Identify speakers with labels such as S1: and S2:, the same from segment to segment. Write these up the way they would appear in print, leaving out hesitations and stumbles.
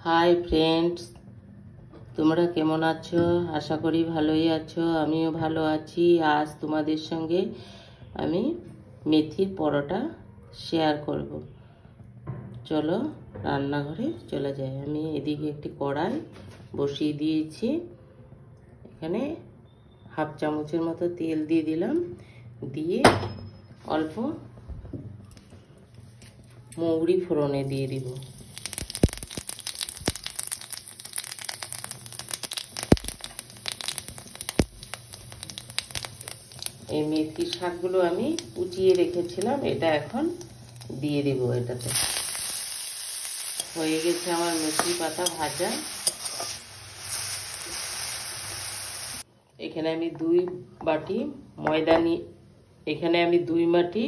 S1: Hi friends, তোমরা কেমন আছো? আশা করি ভালোই আছো। আমিও ভালো আছি। আজ তোমাদের সঙ্গে আমি মেথির পরোটা শেয়ার করব। চলো রান্নাঘরে চলে যাই। আমি এদিকে একটি কড়াই বসিয়ে দিয়েছি। এখানে হাফ চামচের মতো তেল দিয়ে দিলাম, দিয়ে অল্প মৌরি ফোড়নে দিয়ে দিব। এই মেথি শাকগুলো আমি কুচিয়ে রেখেছিলাম, এটা এখন দিয়ে দিব। এটাতে হয়ে গেছে আমার মেথি পাতা ভাজা। এখানে আমি 2 বাটি ময়দা নিয়ে এখানে আমি 2 বাটি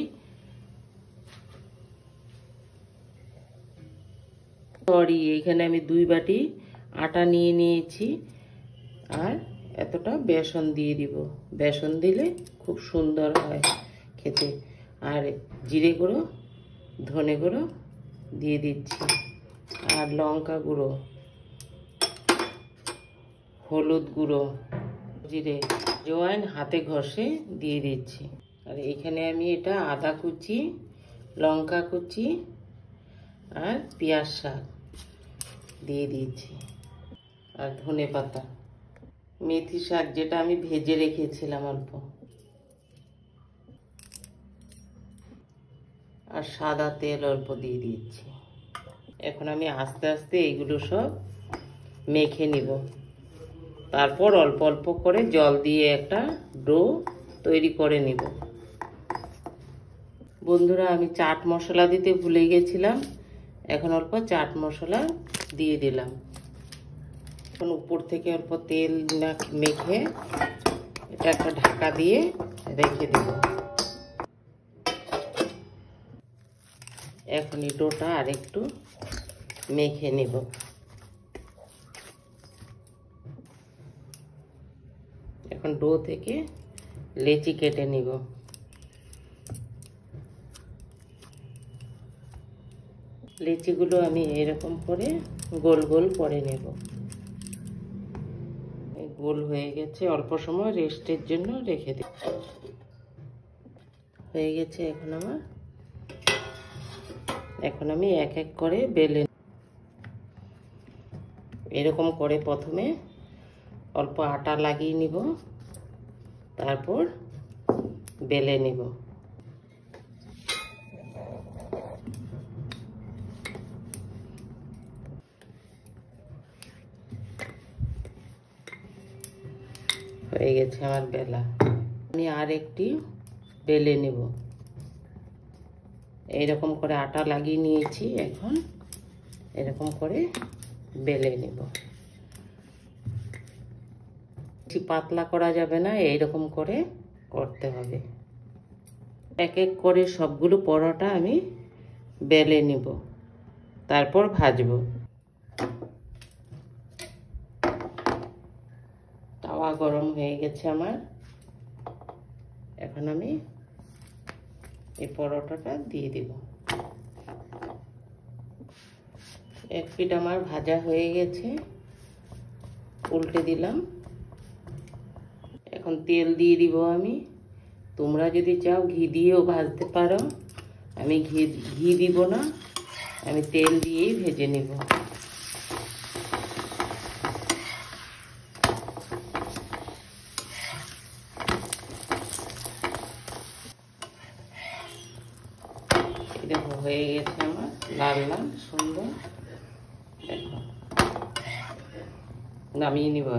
S1: এখানে আমি 2 বাটি আটা নিয়ে নিয়েছি, আর এতটা বেসন দিয়ে দিব। বেসন দিলে খুব সুন্দর হয় খেতে। আর জিরে গুঁড়ো, ধনে গুঁড়ো দিয়ে দিচ্ছি, আর লঙ্কা গুঁড়ো, হলুদ গুঁড়ো, জিরে, জোয়ান হাতে ঘষে দিয়ে দিচ্ছি। আর এখানে আমি এটা আদা কুচি, লঙ্কা কুচি আর পেঁয়াজ শাক দিয়ে দিয়েছি, আর ধনে পাতা, মেথি শাক যেটা আমি ভেজে রেখেছিলাম অল্প, আর সাদা তেল অল্প দিয়ে দিচ্ছি। এখন আমি আস্তে আস্তে এগুলো সব মেখে নিব। তারপর অল্প অল্প করে জল দিয়ে একটা ডো তৈরি করে নিব। বন্ধুরা, আমি চাট মশলা দিতে ভুলে গেছিলাম। এখন অল্প চাট মশলা দিয়ে দিলাম। এখন উপর থেকে অল্প তেল মেখে এটা একটা ঢাকা দিয়ে রেখে দেব। এখন এই ডোটা আর একটু মেখে নেব। এখন ডো থেকে লেচি কেটে নিব। লেচিগুলো আমি এরকম করে গোল গোল করে নেব। গোল হয়ে গেছে, অল্প সময় রেস্টের জন্য রেখে দিই। হয়ে গেছে এখন আমি এক এক করে বেলে এরকম করে প্রথমে অল্প আটা লাগিয়ে নিব, তারপর বেলে নিব। হয়ে গেছে আমার বেলা। আমি আর একটি বেলে নেব। এইরকম করে আটা লাগিয়ে নিয়েছি, এখন এরকম করে বেলে নেব। বেশি পাতলা করা যাবে না, এইরকম করে করতে হবে। এক এক করে সবগুলো পরোটা আমি বেলে নেব, তারপর ভাজবো। তাওয়া গরম হয়ে গেছে আমার। এখন আমি এই পরোটাটা দিয়ে দিব। এক পিঠ আমার ভাজা হয়ে গেছে, উল্টে দিলাম। এখন তেল দিয়ে দিব আমি। তোমরা যদি চাও ঘি দিয়েও ভাজতে পারো। আমি ঘি দিব না, আমি তেল দিয়েই ভেজে নেব। দেখো হয়ে গেছে আমার লাল লাল সুন্দর। দেখো নামিয়ে নিব।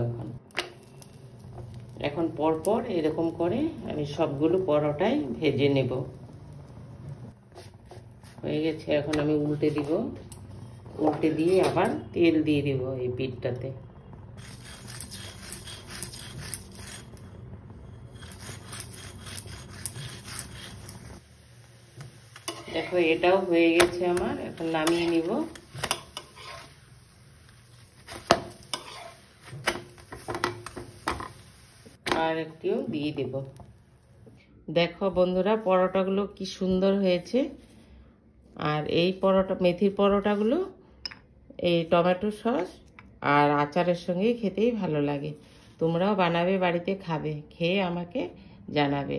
S1: এখন পরপর এরকম করে আমি সবগুলো পরোটাই ভেজে নেব। হয়ে গেছে, এখন আমি উল্টে দিব। উল্টে দিয়ে আবার তেল দিয়ে দিব এই পিঠটাতে। দেখো এটাও হয়ে গেছে আমার। এখন নামিয়ে নিব। আর একটিও দিয়ে দেব। দেখো বন্ধুরা, পরোটাগুলো কি সুন্দর হয়েছে। আর এই পরোটা, মেথির পরোটাগুলো এই টমেটো সস আর আচারের সঙ্গেই খেতেই ভালো লাগে। তোমরাও বানাবে, বাড়িতে খাবে, খেয়ে আমাকে জানাবে।